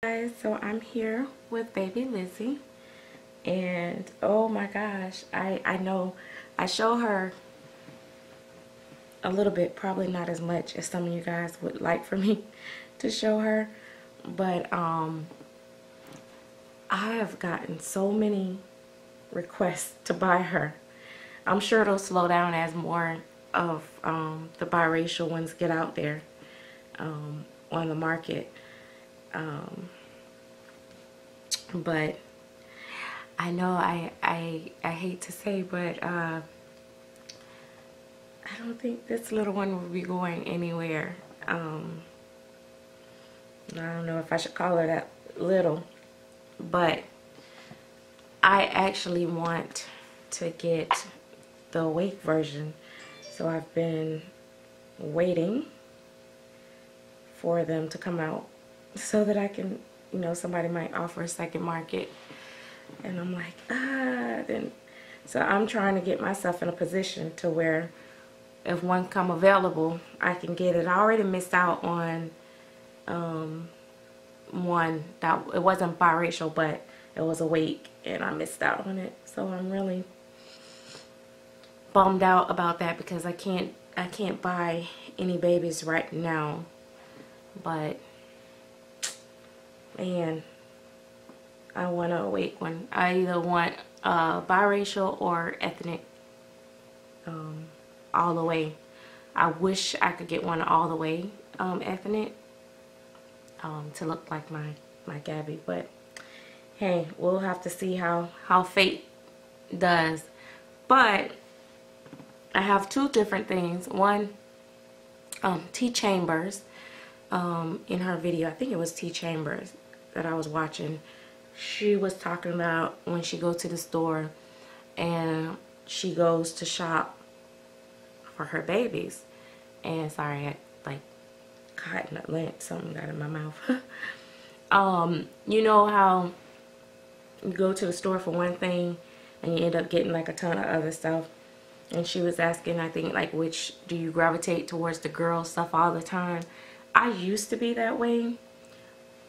Guys, so I'm here with baby Lizzie, and oh my gosh, I know I show her a little bit, probably not as much as some of you guys would like for me to show her, but I have gotten so many requests to buy her. I'm sure it'll slow down as more of the biracial ones get out there on the market. But I know I hate to say, but I don't think this little one will be going anywhere. I don't know if I should call her that little, but I actually want to get the awake version, so I've been waiting for them to come out so that I can, you know, somebody might offer a second market, and I'm like, then so I'm trying to get myself in a position to where if one come available, I can get it. I already missed out on one that it wasn't biracial, but it was awake, and I missed out on it. So I'm really bummed out about that because I can't buy any babies right now. But man, I want to awake one. I either want biracial or ethnic all the way. I wish I could get one all the way ethnic to look like my Gabby, but hey, we'll have to see how fate does. But I have two different things. One, T Chambers, in her video, I think it was T Chambers that I was watching, she was talking about when she goes to the store and she goes to shop for her babies. And sorry, I like caught in a lint, something got in my mouth. You know how you go to the store for one thing and you end up getting like a ton of other stuff? And she was asking, I think, like, which do you gravitate towards, the girl stuff all the time? I used to be that way,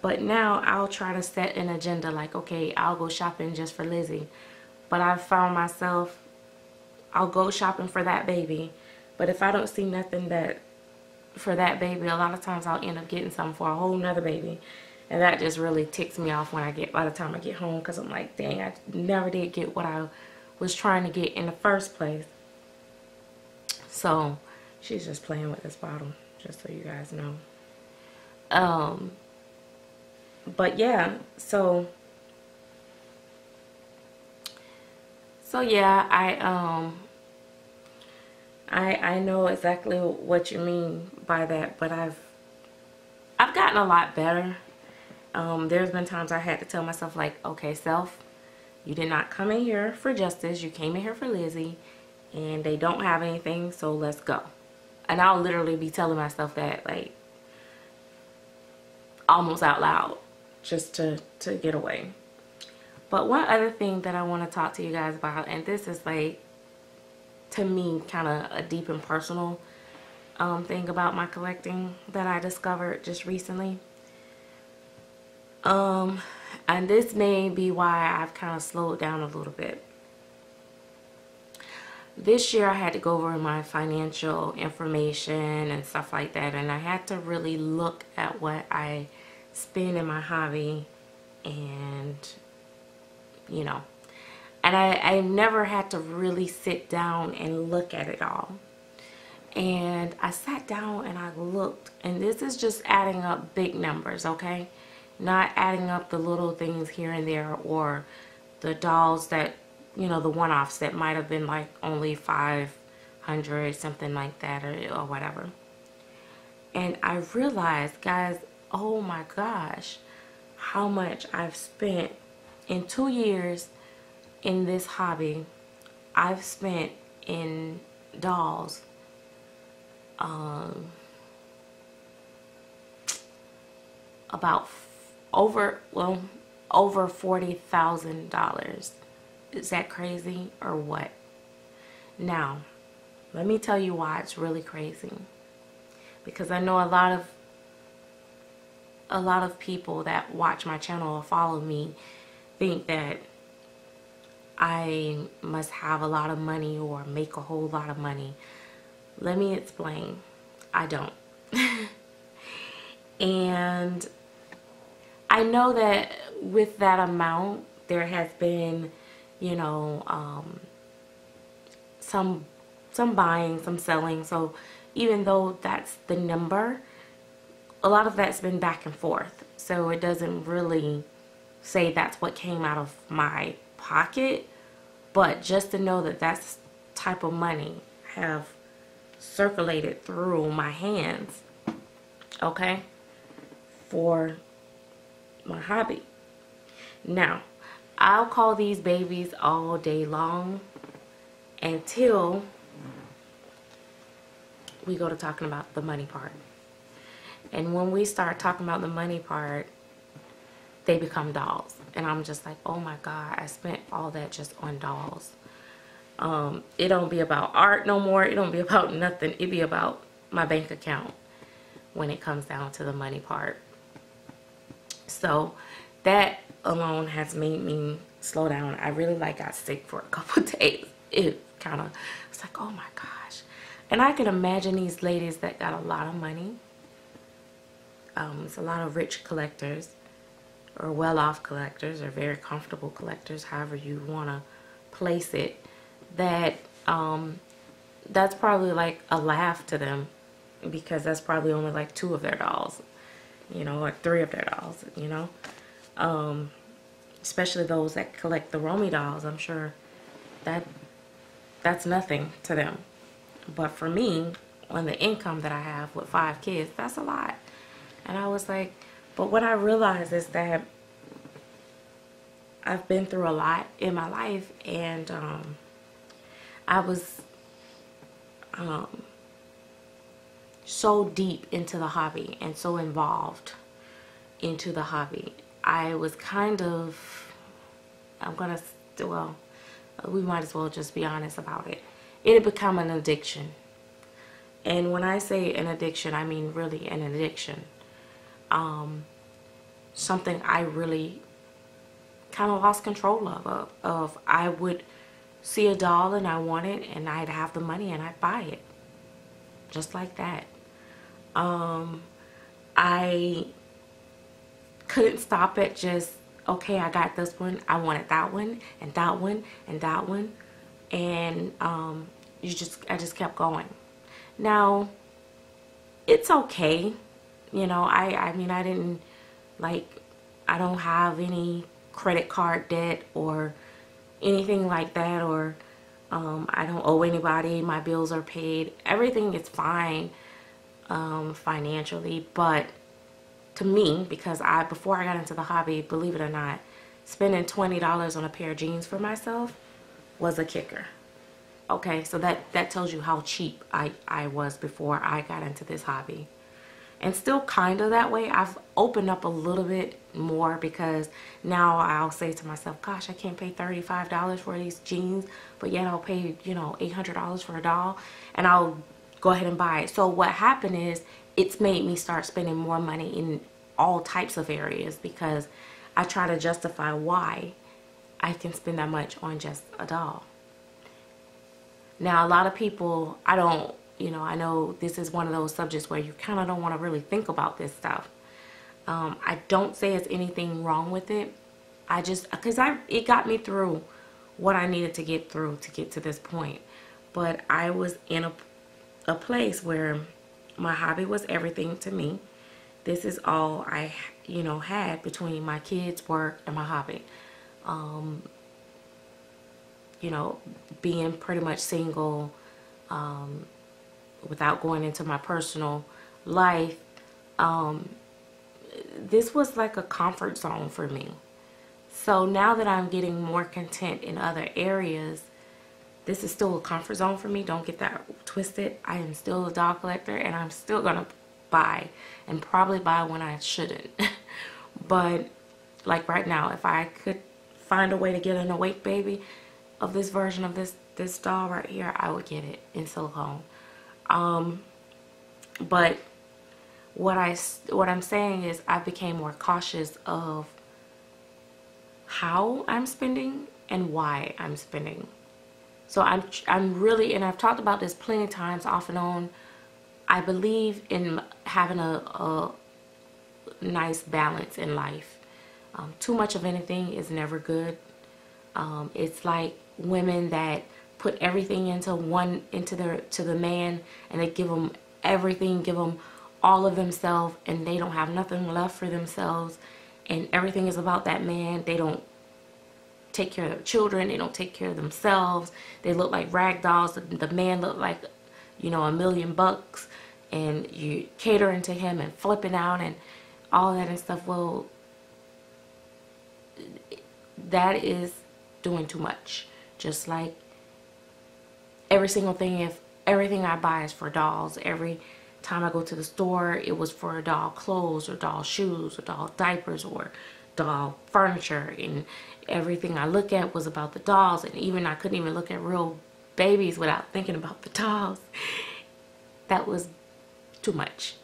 but now I'll try to set an agenda like, okay, I'll go shopping just for Lizzie. But I've found myself, I'll go shopping for that baby, but if I don't see nothing that for that baby, a lot of times I'll end up getting something for a whole nother baby. And that just really ticks me off when by the time I get home, because I'm like, dang, I never did get what I was trying to get in the first place. So she's just playing with this bottle, just so you guys know. But yeah, so yeah, I know exactly what you mean by that, but I've gotten a lot better. There's been times I had to tell myself, like, okay, self, you did not come in here for justice, you came in here for Lizzie, and they don't have anything, so let's go. And I'll literally be telling myself that, like, almost out loud, just to get away. But one other thing that I want to talk to you guys about, and this is, like, to me, kind of a deep and personal thing about my collecting that I discovered just recently. And this may be why I've kind of slowed down a little bit. This year I had to go over my financial information and stuff like that, and I had to really look at what I spend in my hobby, and you know, and I never had to really sit down and look at it all. And I sat down and I looked, and this is just adding up big numbers, okay? Not adding up the little things here and there, or the dolls that, you know, the one-offs that might have been like only 500, something like that, or whatever. And I realized, guys, oh my gosh, how much I've spent in 2 years in this hobby. I've spent in dolls about over $40,000. Is that crazy or what? Now, let me tell you why it's really crazy. Because I know a lot of a lot of people that watch my channel or follow me think that I must have a lot of money or make a whole lot of money. Let me explain. I don't. And I know that with that amount, there has been, you know, some buying, some selling. So even though that's the number, a lot of that's been back and forth. So it doesn't really say that's what came out of my pocket. But just to know that that's type of money have circulated through my hands, okay, for my hobby. Now, I'll call these babies all day long until we go to talking about the money part. And when we start talking about the money part, they become dolls. And I'm just like, oh my God, I spent all that just on dolls. It don't be about art no more. It don't be about nothing. It be about my bank account when it comes down to the money part. So that alone has made me slow down. I really got sick for a couple of days. It kind of, it's like, oh my gosh. And I can imagine these ladies that got a lot of money. It's a lot of rich collectors or well-off collectors or very comfortable collectors, however you want to place it, that that's probably like a laugh to them, because that's probably only like 2 of their dolls, you know, or 3 of their dolls, you know. Especially those that collect the Romy dolls. I'm sure that's nothing to them. But for me, on the income that I have with 5 kids, that's a lot. And I was like, but what I realized is that I've been through a lot in my life, and I was so deep into the hobby and so involved into the hobby. I was kind of, well, we might as well just be honest about it. It had become an addiction. And when I say an addiction, I mean really an addiction. Something I really kind of lost control of. I would see a doll and I want it, and I'd have the money and I'd buy it. Just like that. I couldn't stop at just, okay, I got this one, I wanted that one, and that one, and that one. And I just kept going. Now, it's okay. You know, I mean, I didn't, like, I don't have any credit card debt or anything like that, or I don't owe anybody. My bills are paid. Everything is fine financially. But to me, because before I got into the hobby, believe it or not, spending $20 on a pair of jeans for myself was a kicker. Okay, so that tells you how cheap I was before I got into this hobby. And still kind of that way. I've opened up a little bit more, because now I'll say to myself, gosh, I can't pay $35 for these jeans, but yet I'll pay, you know, $800 for a doll, and I'll go ahead and buy it. So what happened is, it's made me start spending more money in all types of areas, because I try to justify why I can spend that much on just a doll. Now, a lot of people, I know this is one of those subjects where you kind of don't want to really think about this stuff. I don't say it's anything wrong with it. Because it got me through what I needed to get through to get to this point. But I was in a place where my hobby was everything to me. This is all I, had between my kids' work and my hobby. Being pretty much single, without going into my personal life, this was like a comfort zone for me. So now that I'm getting more content in other areas, this is still a comfort zone for me. Don't get that twisted. I am still a doll collector, and I'm still gonna buy, and probably buy when I shouldn't. But like right now, if I could find a way to get an awake baby of this version of this doll right here, I would get it in silicone. But what I'm saying is I became more cautious of how I'm spending and why I'm spending. So I'm really, and I've talked about this plenty of times off and on, I believe in having a nice balance in life. Too much of anything is never good. It's like women that put everything into the man, and they give him everything, give him all of themselves, and they don't have nothing left for themselves, and everything is about that man. They don't take care of their children, they don't take care of themselves, they look like rag dolls. The man look like, you know, $1,000,000, and you catering to him and flipping out and all that and stuff. Well, that is doing too much. Just like every single thing, if everything I buy is for dolls, every time I go to the store, it was for doll clothes or doll shoes or doll diapers or doll furniture, and everything I look at was about the dolls, and even I couldn't even look at real babies without thinking about the dolls. That was too much.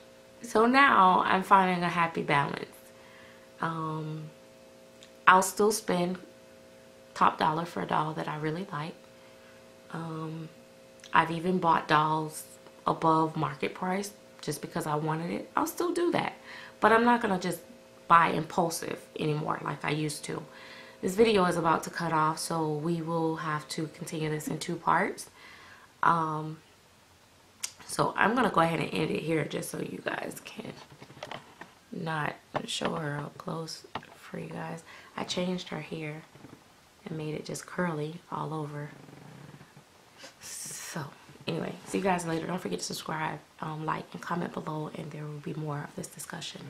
So now I'm finding a happy balance. I'll still spend top dollar for a doll that I really like. I've even bought dolls above market price just because I wanted it. I'll still do that, but I'm not gonna just buy impulsive anymore like I used to. This video is about to cut off, so we will have to continue this in 2 parts. So I'm gonna go ahead and end it here just so you guys can not show her up close for you guys. I changed her hair and made it just curly all over. So anyway, see you guys later. Don't forget to subscribe, like, and comment below, and there will be more of this discussion.